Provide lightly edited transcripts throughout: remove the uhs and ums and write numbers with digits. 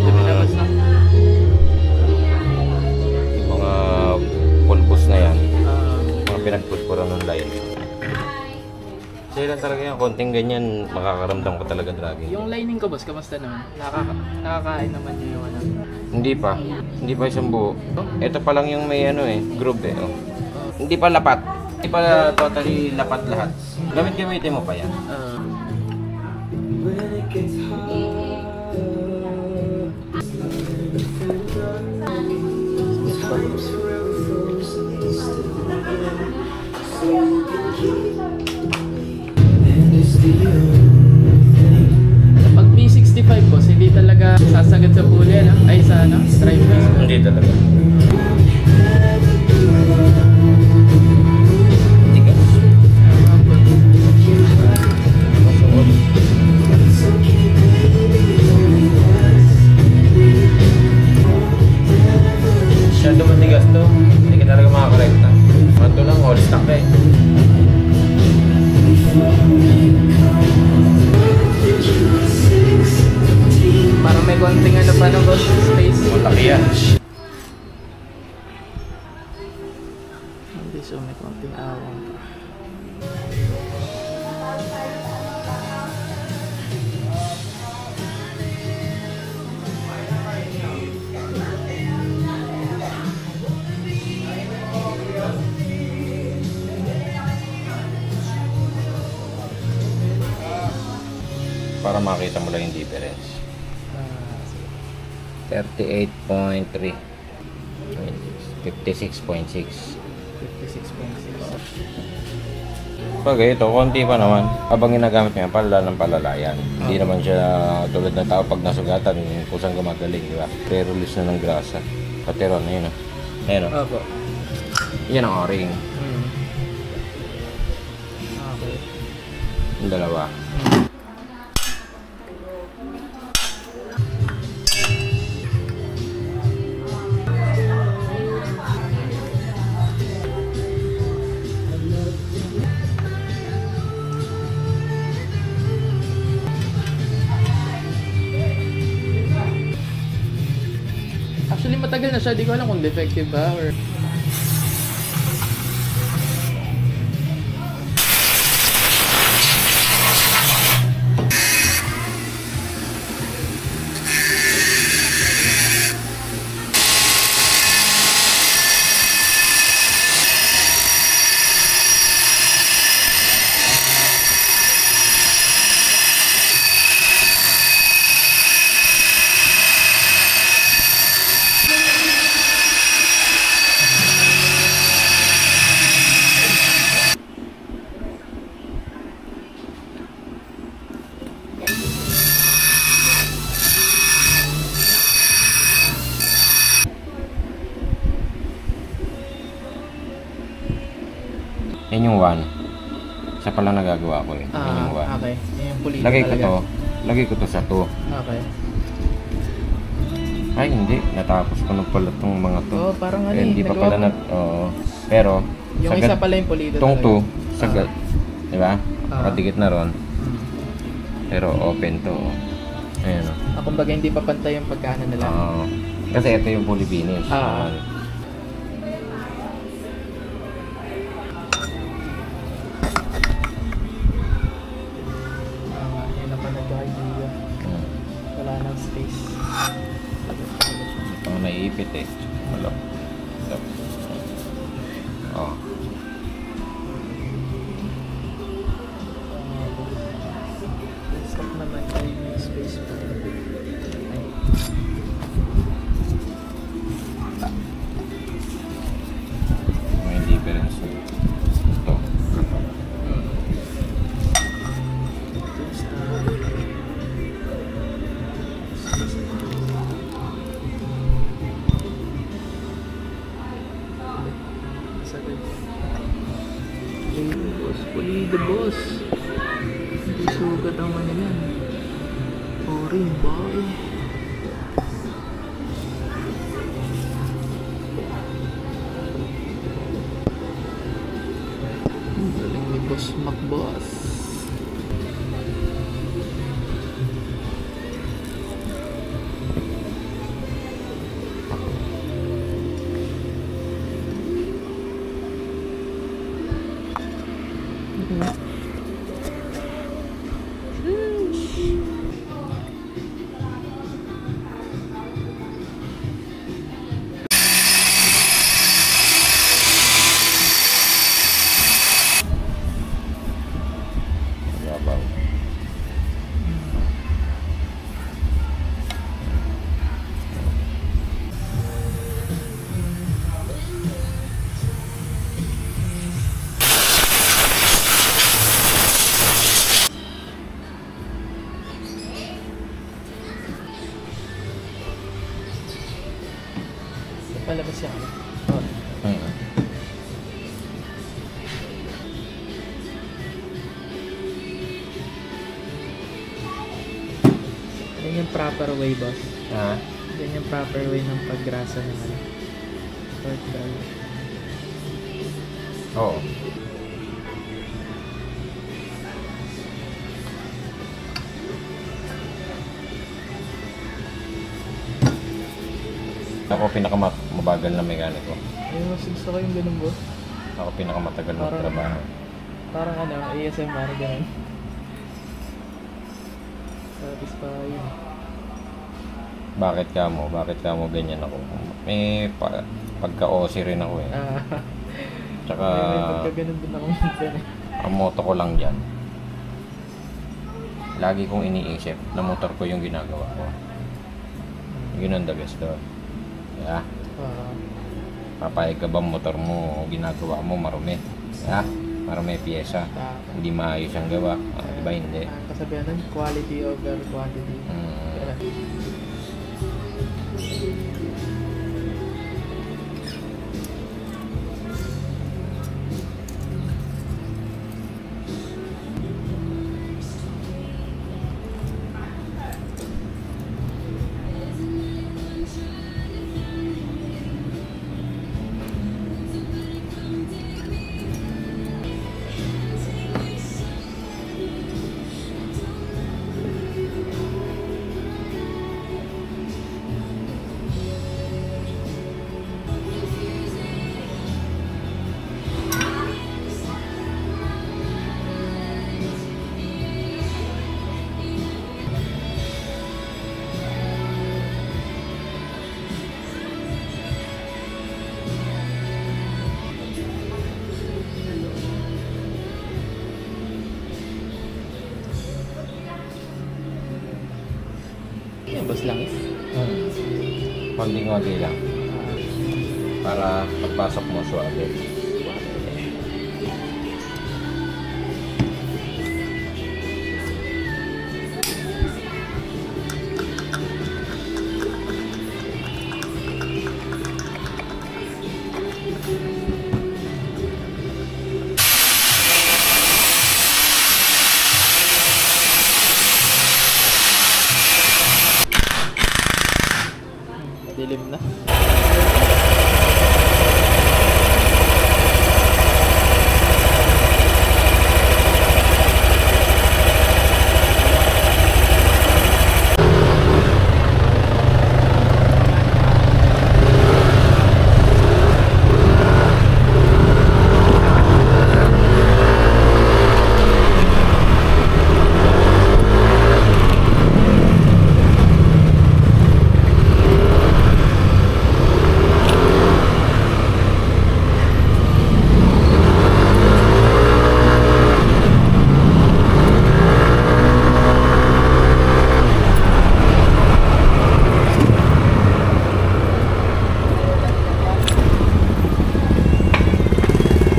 Lumilabas na. Yung mga pulbos na yan. Mga pinagpulpuran ng line. Kasi lang talaga yan. Konting ganyan, makakaramdam ko talaga dragging. Yung lining ko boss, kamusta naman? Nakakain naman niya yung ano? Hindi pa. Hindi pa isang buo. Ito pa lang yung may ano eh, groove eh. Oh. Hindi pa lapat. Hindi pa totally lapat lahat. Gamitin mo pa yan. Pag P65 boss, hindi talaga sasagad sa pulley, ano? Ay sa ano? Drive wheels. Hindi talaga. Masyado matigas to. Hindi ka talaga makakarekta. Ito lang, all stock eh. Parang may konting ano pa ng boss space. Malaki yan. Hindi, so may konting awang pa. Para makita mo lang yung difference. 38.3 56.6 56.6. Pag ito, konti pa naman. Habang ginagamit mo yan, palala ng palala yan. Hindi naman siya tulad ng tao pag nasugatan, kusang gumagaling, di ba? Pre-release na ng grasa. Pateron, ayun o. Ayun o. Opo. Yan ang o-ring. Okay. Yung dalawa. Actually, matagal na siya. Di ko alam kung defective ba or... Yan yung one. Isa pala nagagawa ko eh. Yan yung one. Okay. Yan yung pulido Lagay ko talaga. to. Lagay ko to sa to. Okay. Ay hindi. Natapos ko na pala tong mga to. Oo, parang ano Hindi pa pala na... Oo. Pero... Yung isa pala yung pulido tong talaga. to. Sagad. Diba? Nakadikit na ron. Pero open to. Ayan o. Kumbaga hindi pa pantay yung pagkano nila. Kasi ito yung fully finish. Yan na pa nag-idea. Wala nang space. Ito naiipit eh. Wala. Oh. Stop naman tayo may space pa. May difference. Ito. Boss, pulido boss. Hindi sugat ang mga yan. Oring boy. Galing ni Boss Mac boss. Babaw. Palabas siya. Oh. Yan yung proper way, boss. Ha? Yan yung proper way ng paggrasa ng ano. Pork belly. Oo. Ako pinakamabagal na mekaniko. Ay, mas gusto ko yung ganun, boss. Ako pinakamatagal na Parang- trabaho. Parang ano, ASMR, ganun. Satisfying. Bakit ka mo? Bakit ka mo ganyan ako? May pagka-OC rin ako eh. Ah, Tsaka may pagkaganon din ako minsan eh. ang motto ko lang dyan. Lagi kong iniisip na motor ko yung ginagawa ko. Yun ang the best doon. Yeah. Ah, Papayag ka ba motor mo o ginagawa mo marumi? Yeah. Marumi piyesa. Hindi maayos ang gawa. Diba hindi? kasabihan nun, quality over quantity. Ganun. Yan, boss langis. Konting-konti lang. Para pagpasok mo suwabe. Dilim na.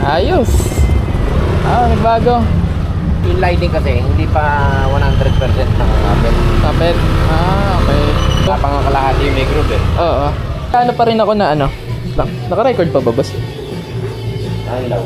Ayos! Nagbago. Yung lighting kasi, hindi pa 100% nakakapit. Kapit. Okay. Wala pa nga kalahati yung may groove eh. Oo. Ano pa rin ako na ano? Naka-record pa ba, boss? Ang low.